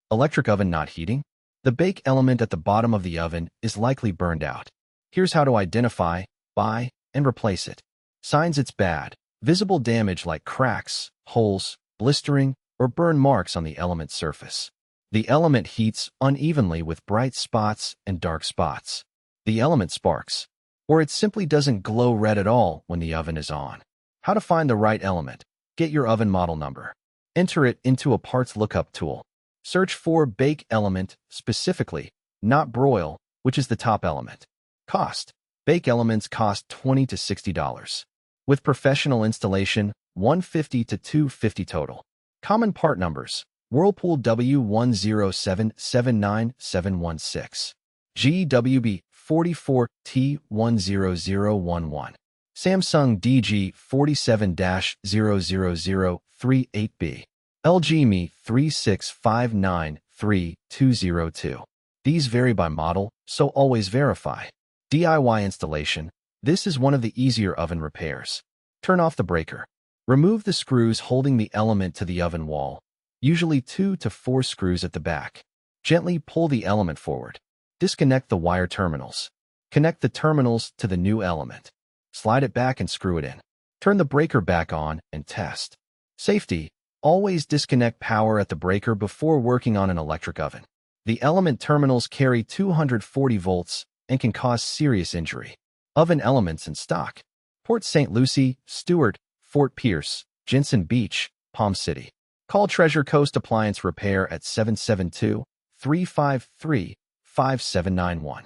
Electric oven not heating? The bake element at the bottom of the oven is likely burned out. Here's how to identify, buy, and replace it. Signs it's bad. Visible damage like cracks, holes, blistering, or burn marks on the element surface. The element heats unevenly with bright spots and dark spots. The element sparks, or it simply doesn't glow red at all when the oven is on. How to find the right element? Get your oven model number. Enter it into a parts lookup tool. Search for bake element specifically, not broil, which is the top element. Cost. Bake elements cost $20 to $60. With professional installation, $150 to $250 total. Common part numbers. Whirlpool W10779716. GWB 44T10011. Samsung DG47-00038B. LG Me 3659302. These vary by model, so always verify. DIY installation. This is one of the easier oven repairs. Turn off the breaker. Remove the screws holding the element to the oven wall, usually 2 to 4 screws at the back. Gently pull the element forward. Disconnect the wire terminals. Connect the terminals to the new element. Slide it back and screw it in. Turn the breaker back on and test. Safety. Always disconnect power at the breaker before working on an electric oven. The element terminals carry 240 volts and can cause serious injury. Oven elements in stock. Port St. Lucie, Stewart, Fort Pierce, Jensen Beach, Palm City. Call Treasure Coast Appliance Repair at 772-353-5791.